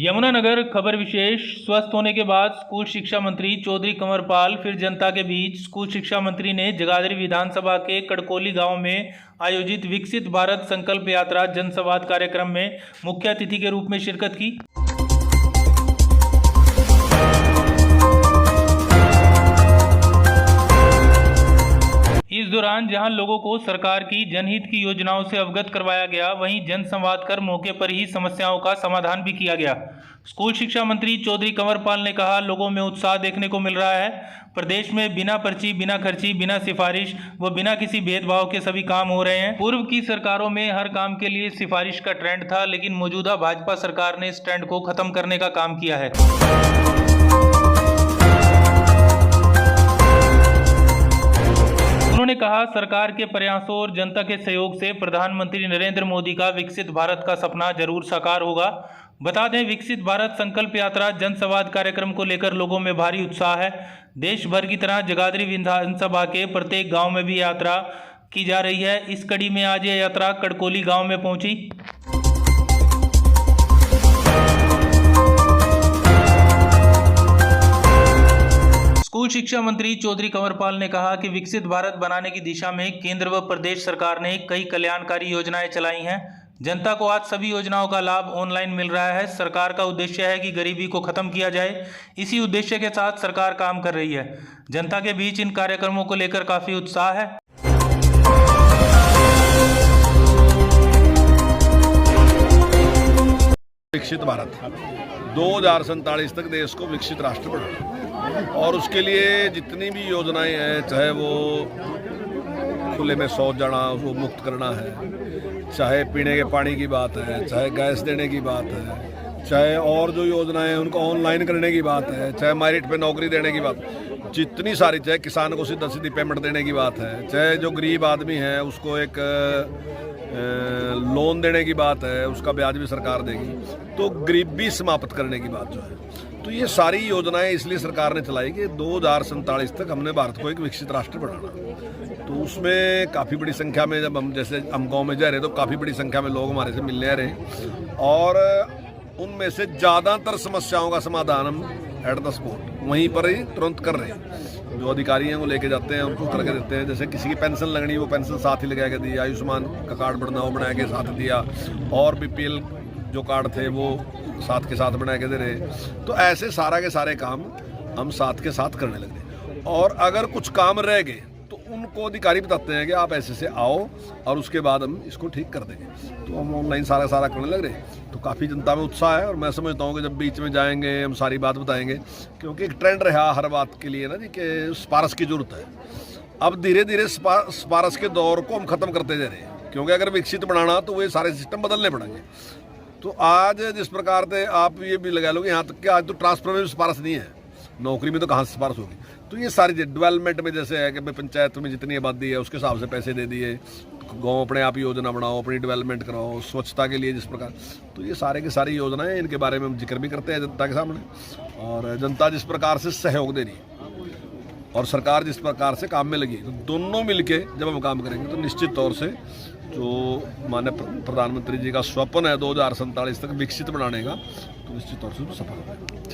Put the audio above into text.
यमुनानगर खबर विशेष। स्वस्थ होने के बाद स्कूल शिक्षा मंत्री चौधरी कंवरपाल फिर जनता के बीच। स्कूल शिक्षा मंत्री ने जगाधरी विधानसभा के कड़कोली गांव में आयोजित विकसित भारत संकल्प यात्रा जनसंवाद कार्यक्रम में मुख्य अतिथि के रूप में शिरकत की। इस दौरान जहां लोगों को सरकार की जनहित की योजनाओं से अवगत करवाया गया, वहीं जनसंवाद कर मौके पर ही समस्याओं का समाधान भी किया गया। स्कूल शिक्षा मंत्री चौधरी कंवरपाल ने कहा, लोगों में उत्साह देखने को मिल रहा है। प्रदेश में बिना पर्ची, बिना खर्ची, बिना सिफारिश व बिना किसी भेदभाव के सभी काम हो रहे हैं। पूर्व की सरकारों में हर काम के लिए सिफारिश का ट्रेंड था, लेकिन मौजूदा भाजपा सरकार ने इस ट्रेंड को खत्म करने का काम किया है। उन्होंने कहा, सरकार के प्रयासों और जनता के सहयोग से प्रधानमंत्री नरेंद्र मोदी का विकसित भारत का सपना जरूर साकार होगा। बता दें, विकसित भारत संकल्प यात्रा जनसंवाद कार्यक्रम को लेकर लोगों में भारी उत्साह है। देश भर की तरह जगाधरी विधानसभा के प्रत्येक गांव में भी यात्रा की जा रही है। इस कड़ी में आज यह यात्रा कड़कोली गांव में पहुंची। स्कूल शिक्षा मंत्री चौधरी कंवरपाल ने कहा कि विकसित भारत बनाने की दिशा में केंद्र व प्रदेश सरकार ने कई कल्याणकारी योजनाएं चलाई हैं। जनता को आज सभी योजनाओं का लाभ ऑनलाइन मिल रहा है। सरकार का उद्देश्य है कि गरीबी को खत्म किया जाए। इसी उद्देश्य के साथ सरकार काम कर रही है। जनता के बीच इन कार्यक्रमों को लेकर काफी उत्साह है। विकसित भारत 2047 तक देश को विकसित राष्ट्र बनाना, और उसके लिए जितनी भी योजनाएं हैं, चाहे वो खुले में शौच जाना उसको मुक्त करना है, चाहे पीने के पानी की बात है, चाहे गैस देने की बात है, चाहे और जो योजनाएं हैं उनको ऑनलाइन करने की बात है, चाहे मेरिट पे नौकरी देने की बात, जितनी सारी, चाहे किसान को सीधा सीधी पेमेंट देने की बात है, चाहे जो गरीब आदमी है उसको एक लोन देने की बात है, उसका ब्याज भी सरकार देगी, तो गरीबी समाप्त करने की बात जो है। तो ये सारी योजनाएं इसलिए सरकार ने चलाई कि 2047 तक हमने भारत को एक विकसित राष्ट्र बनाना। तो उसमें काफ़ी बड़ी संख्या में, जब हम गाँव में जा रहे तो काफ़ी बड़ी संख्या में लोग हमारे से मिलने आ रहे, और उनमें से ज़्यादातर समस्याओं का समाधान हम एट द स्पॉट वहीं पर ही तुरंत कर रहे हैं। जो अधिकारी हैं वो लेके जाते हैं, उनको करके देते हैं। जैसे किसी की पेंशन लगनी, वो पेंशन साथ ही लगा के दी, आयुष्मान का कार्ड बनना वो बना के साथ दिया, और BPL जो कार्ड थे वो साथ के साथ बना के दे रहे। तो ऐसे सारा के सारे काम हम साथ के साथ करने लगे, और अगर कुछ काम रह गए तो उनको अधिकारी बताते हैं कि आप ऐसे से आओ और उसके बाद हम इसको ठीक कर देंगे। तो हम ऑनलाइन सारा करने लग रहे। तो काफ़ी जनता में उत्साह है, और मैं समझता हूँ कि जब बीच में जाएंगे हम सारी बात बताएंगे, क्योंकि एक ट्रेंड रहा हर बात के लिए ना जी कि सिफारिश की जरूरत है। अब धीरे धीरे सिफारिश के दौर को हम ख़त्म करते जा रहे हैं, क्योंकि अगर विकसित बनाना तो वे सारे सिस्टम बदलने पड़ेंगे। तो आज जिस प्रकार से आप ये भी लगा लो कि यहाँ तक कि आज तो ट्रांसफर में भी सिफारिश नहीं है, नौकरी में तो कहाँ से सिफारिश होगी। तो ये सारी डेवलपमेंट में जैसे है कि भाई पंचायत में जितनी आबादी है उसके हिसाब से पैसे दे दिए, गांव अपने आप योजना बनाओ, अपनी डेवलपमेंट कराओ, स्वच्छता के लिए जिस प्रकार। तो ये सारे की सारी योजनाएं, इनके बारे में हम जिक्र भी करते हैं जनता के सामने, और जनता जिस प्रकार से सहयोग दे रही है और सरकार जिस प्रकार से काम में लगी, तो दोनों मिलके जब हम काम करेंगे तो निश्चित तौर से जो माननीय प्रधानमंत्री जी का स्वप्न है 2047 तक विकसित बनाने का, तो निश्चित तौर से सफल होगा।